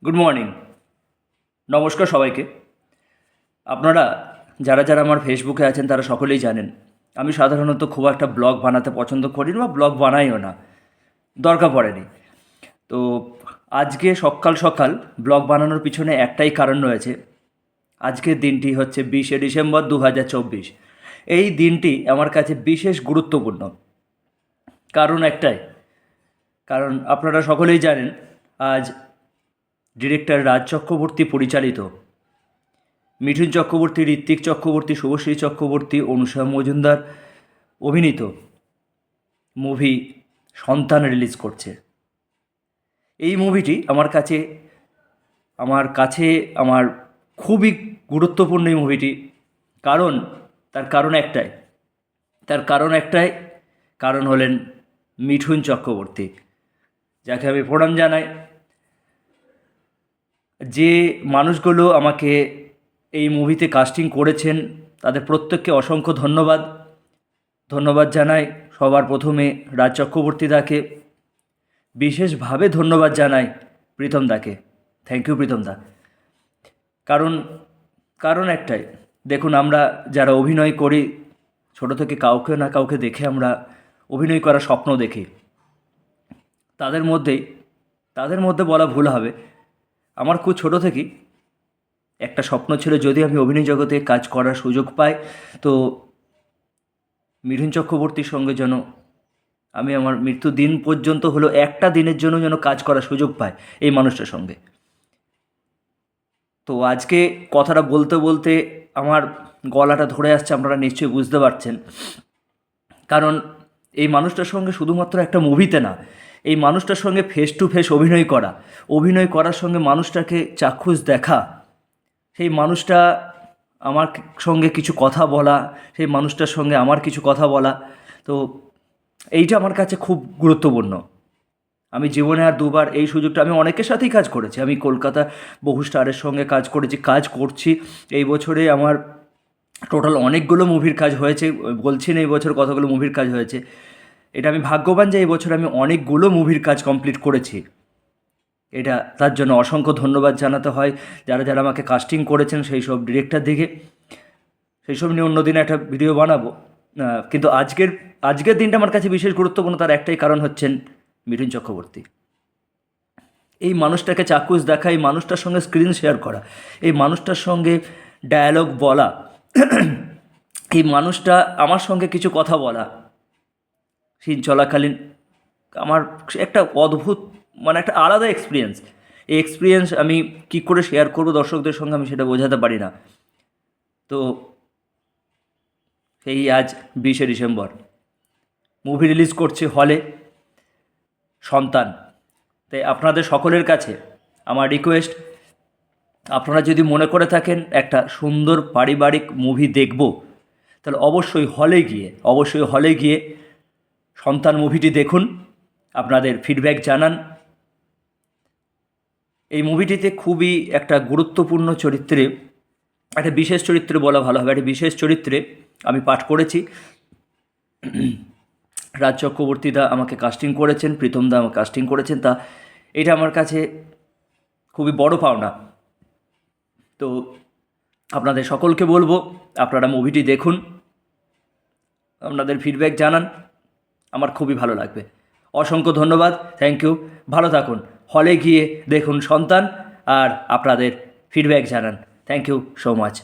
Good morning. নমস্কার সবাইকে। আপনারা যারা যারা আমার ফেসবুকে আছেন তারা সকলেই জানেন আমি সাধারণত খুব একটা ব্লগ বানাতে পছন্দ করি না বা ব্লগ বানাইও না, দরকার পড়েনি। তো আজকে সকাল সকাল ব্লগ বানানোর পিছনে একটাই কারণ রয়েছে। আজকের দিনটি হচ্ছে 20শে ডিসেম্বর 2024। এই দিনটি আমার কাছে বিশেষ গুরুত্বপূর্ণ। কারণ একটাই, কারণ আপনারা সকলেই জানেন আজ ডিরেক্টর রাজ চক্রবর্তী পরিচালিত, মিঠুন চক্রবর্তী, ঋত্বিক চক্রবর্তী, শুভশ্রী চক্রবর্তী, অনুষা মজুমদার অভিনীত মুভি সন্তান রিলিজ করছে। এই মুভিটি আমার খুবই গুরুত্বপূর্ণ এই মুভিটি। তার কারণ একটাই, কারণ হলেন মিঠুন চক্রবর্তী, যাকে আমি প্রণাম জানাই। যে মানুষগুলো আমাকে এই মুভিতে কাস্টিং করেছেন তাদের প্রত্যেককে অসংখ্য ধন্যবাদ জানাই। সবার প্রথমে রাজ চক্রবর্তী দাকে, বিশেষভাবে ধন্যবাদ জানাই প্রীতম দাকে। থ্যাংক ইউ প্রীতম দা। কারণ একটাই, দেখুন আমরা যারা অভিনয় করি ছোটো থেকে কাউকে না কাউকে দেখে আমরা অভিনয় করার স্বপ্ন দেখি। তাদের মধ্যে বলা ভুল হবে, আমার খুব ছোটো থেকেই একটা স্বপ্ন ছিল, যদি আমি অভিনয় জগতে কাজ করার সুযোগ পাই তো মিঠুন চক্রবর্তীর সঙ্গে যেন আমি আমার মৃত্যু দিন পর্যন্ত হলো একটা দিনের জন্য যেন কাজ করার সুযোগ পাই এই মানুষটার সঙ্গে। তো আজকে কথাটা বলতে বলতে আমার গলাটা ধরে আসছে, আপনারা নিশ্চয়ই বুঝতে পারছেন। কারণ এই মানুষটার সঙ্গে শুধুমাত্র একটা মুভিতে না, এই মানুষটার সঙ্গে ফেস টু ফেস অভিনয় করার সঙ্গে মানুষটাকে চাক্ষুষ দেখা, সেই মানুষটা আমার সঙ্গে কিছু কথা বলা, সেই মানুষটার সঙ্গে আমার কিছু কথা বলা, তো এইটা আমার কাছে খুব গুরুত্বপূর্ণ। আমি জীবনে আর দুবার এই সুযোগটা, আমি অনেকের সাথেই কাজ করেছি, আমি কলকাতা বহু স্টারের সঙ্গে কাজ করছি। এই বছরে আমার টোটাল অনেকগুলো মুভির কাজ হয়েছে, বলছি না এই বছর কতগুলো মুভির কাজ হয়েছে। এটা আমি ভাগ্যবান যে এই বছর আমি অনেকগুলো মুভির কাজ কমপ্লিট করেছি। এটা তার জন্য অসংখ্য ধন্যবাদ জানাতে হয় যারা যারা আমাকে কাস্টিং করেছেন, সেই সব ডিরেক্টর দিকে। সেই সব নিয়ে অন্যদিনে একটা ভিডিও বানাবো, কিন্তু আজকের দিনটা আমার কাছে বিশেষ গুরুত্বপূর্ণ। তার একটাই কারণ হচ্ছেন মিঠুন চক্রবর্তী। এই মানুষটাকে চাক্ষুষ দেখা, এই মানুষটার সঙ্গে স্ক্রিন শেয়ার করা, এই মানুষটার সঙ্গে ডায়ালগ বলা, এই মানুষটা আমার সঙ্গে কিছু কথা বলা, সিন চলাকালীন আমার একটা অদ্ভুত, মানে একটা আলাদা এক্সপিরিয়েন্স। এই এক্সপিরিয়েন্স আমি কী করে শেয়ার করবো দর্শকদের সঙ্গে আমি সেটা বোঝাতে পারি না। তো সেই আজ 20শে ডিসেম্বর মুভি রিলিজ করছে হলে সন্তান। তাই আপনাদের সকলের কাছে আমার রিকোয়েস্ট, আপনারা যদি মনে করে থাকেন একটা সুন্দর পারিবারিক মুভি দেখব, তাহলে অবশ্যই হলে গিয়ে সন্তান মুভিটি দেখুন, আপনাদের ফিডব্যাক জানান। এই মুভিটিতে খুবই একটা গুরুত্বপূর্ণ চরিত্রে, একটা বিশেষ চরিত্রে বলা ভালো হবে, একটা বিশেষ চরিত্রে আমি পাঠ করেছি। রাজ চক্রবর্তী দা আমাকে কাস্টিং করেছেন, প্রীতম দা আমাকে কাস্টিং করেছেন, তা এটা আমার কাছে খুবই বড় পাওনা। তো আপনাদের সকলকে বলবো আপনারা মুভিটি দেখুন, আপনাদের ফিডব্যাক জানান, আমার খুবই ভালো লাগবে। অসংখ্য ধন্যবাদ, থ্যাংক ইউ, ভালো থাকুন। হলে গিয়ে দেখুন সন্তান আর আপনাদের ফিডব্যাক জানান। Thank you so much.